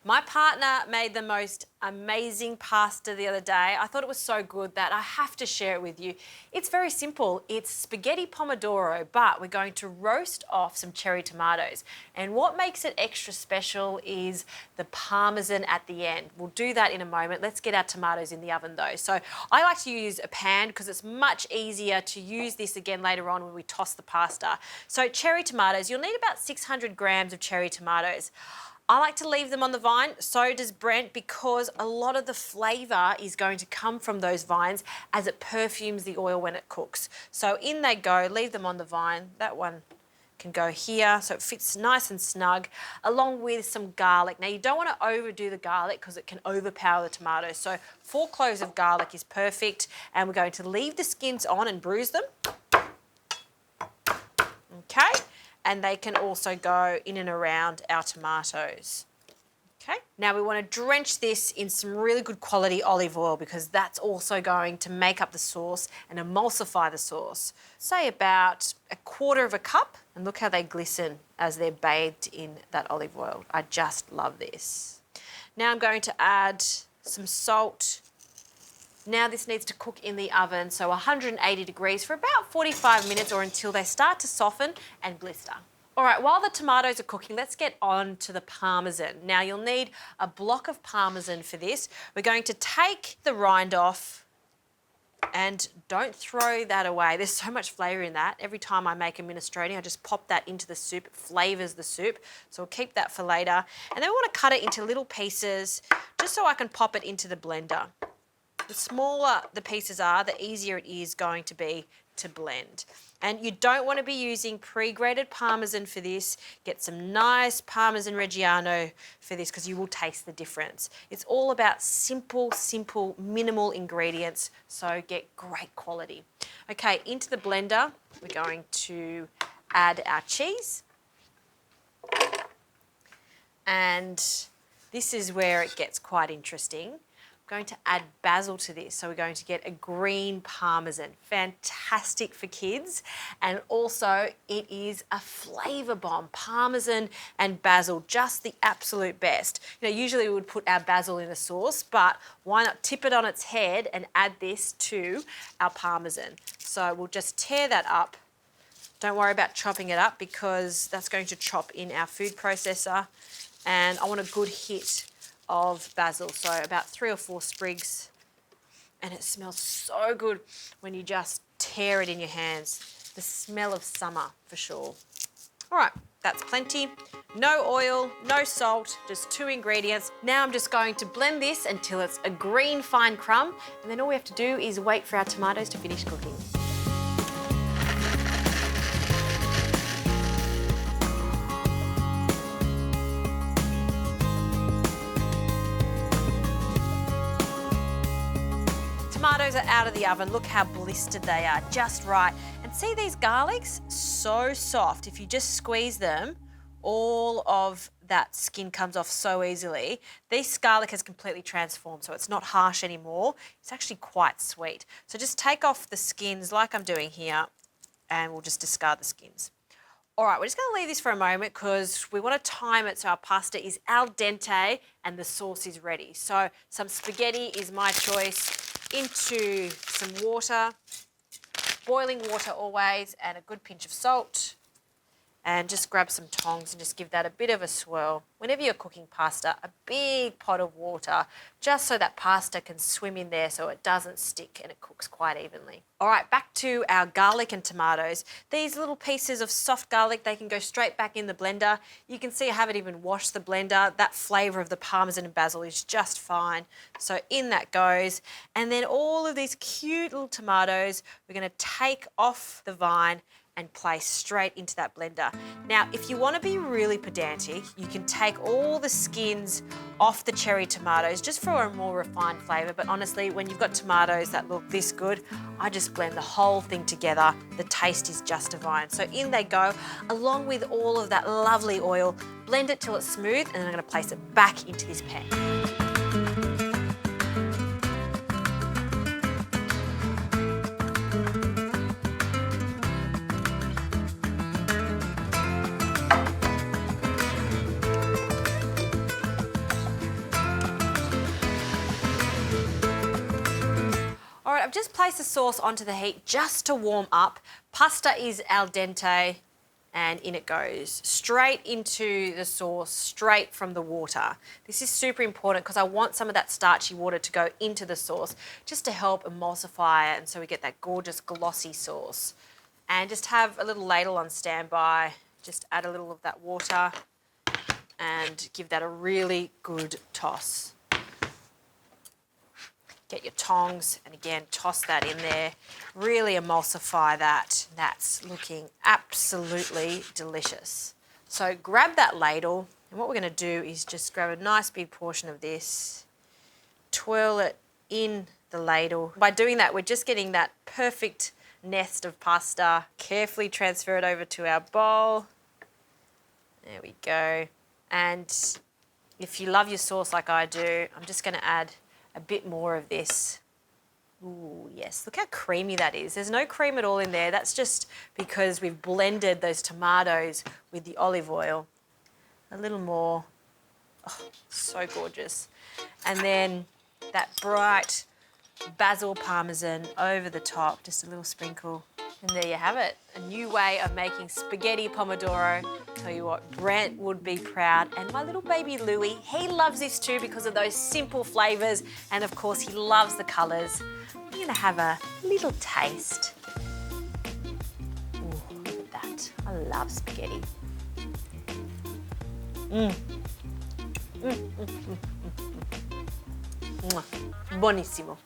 My partner made the most amazing pasta the other day. I thought it was so good that I have to share it with you. It's very simple. It's spaghetti pomodoro, but we're going to roast off some cherry tomatoes. And what makes it extra special is the Parmesan at the end. We'll do that in a moment. Let's get our tomatoes in the oven though. So I like to use a pan because it's much easier to use this again later on when we toss the pasta. So cherry tomatoes, you'll need about 600 grams of cherry tomatoes. I like to leave them on the vine, so does Brent, because a lot of the flavour is going to come from those vines as it perfumes the oil when it cooks. So in they go, leave them on the vine. That one can go here, so it fits nice and snug, along with some garlic. Now you don't want to overdo the garlic because it can overpower the tomatoes. So 4 cloves of garlic is perfect, and we're going to leave the skins on and bruise them. Okay. And they can also go in and around our tomatoes. Okay, now we want to drench this in some really good quality olive oil because that's also going to make up the sauce and emulsify the sauce. Say about 1/4 cup, and look how they glisten as they're bathed in that olive oil. I just love this. Now I'm going to add some salt. Now this needs to cook in the oven, so 180 degrees for about 45 minutes or until they start to soften and blister. All right, while the tomatoes are cooking, let's get on to the Parmesan. Now you'll need a block of Parmesan for this. We're going to take the rind off and don't throw that away. There's so much flavour in that. Every time I make a minestrone, I just pop that into the soup. It flavours the soup. So we'll keep that for later. And then we want to cut it into little pieces just so I can pop it into the blender. The smaller the pieces are, the easier it is going to be to blend. And you don't want to be using pre-grated Parmesan for this. Get some nice Parmesan Reggiano for this because you will taste the difference. It's all about simple, minimal ingredients, so get great quality. Okay, into the blender, we're going to add our cheese. And this is where it gets quite interesting. Going to add basil to this, so we're going to get a green Parmesan. Fantastic for kids, and also it is a flavour bomb. Parmesan and basil, just the absolute best. You know, usually we would put our basil in a sauce, but why not tip it on its head and add this to our Parmesan? So we'll just tear that up. Don't worry about chopping it up because that's going to chop in our food processor, and I want a good hit of basil, so about 3 or 4 sprigs, and it smells so good when you just tear it in your hands. The smell of summer for sure. All right, that's plenty. No oil, no salt, just 2 ingredients. Now I'm just going to blend this until it's a green fine crumb, and then all we have to do is wait for our tomatoes to finish cooking. Tomatoes are out of the oven. Look how blistered they are, just right. And see these garlics? So soft. If you just squeeze them, all of that skin comes off so easily. This garlic has completely transformed, so it's not harsh anymore. It's actually quite sweet. So just take off the skins like I'm doing here, and we'll just discard the skins. All right, we're just going to leave this for a moment because we want to time it so our pasta is al dente and the sauce is ready. So some spaghetti is my choice. Into some water, boiling water always, and a good pinch of salt. And just grab some tongs and just give that a bit of a swirl. Whenever you're cooking pasta, a big pot of water, just so that pasta can swim in there so it doesn't stick and it cooks quite evenly. All right, back to our garlic and tomatoes. These little pieces of soft garlic, they can go straight back in the blender. You can see I haven't even washed the blender. That flavour of the Parmesan and basil is just fine. So in that goes. And then all of these cute little tomatoes, we're going to take off the vine and place straight into that blender. Now, if you want to be really pedantic, you can take all the skins off the cherry tomatoes just for a more refined flavour, but honestly, when you've got tomatoes that look this good, I just blend the whole thing together. The taste is just divine. So in they go, along with all of that lovely oil. Blend it till it's smooth, and then I'm going to place it back into this pan. I've just placed the sauce onto the heat just to warm up. Pasta is al dente and in it goes. Straight into the sauce, straight from the water. This is super important because I want some of that starchy water to go into the sauce just to help emulsify it and so we get that gorgeous glossy sauce. And just have a little ladle on standby. Just add a little of that water and give that a really good toss. Get your tongs and again, toss that in there. Really emulsify that. That's looking absolutely delicious. So grab that ladle and what we're gonna do is just grab a nice big portion of this, twirl it in the ladle. By doing that, we're just getting that perfect nest of pasta. Carefully transfer it over to our bowl. There we go. And if you love your sauce like I do, I'm just gonna add a bit more of this. Ooh, yes, look how creamy that is. There's no cream at all in there. That's just because we've blended those tomatoes with the olive oil. A little more. Oh, so gorgeous. And then that bright basil parmesan over the top, just a little sprinkle. And there you have it, a new way of making spaghetti pomodoro. Tell you what, Brent would be proud. And my little baby Louie, he loves this too because of those simple flavours. And of course, he loves the colours. I'm gonna have a little taste. Ooh, look at that. I love spaghetti. Buonissimo.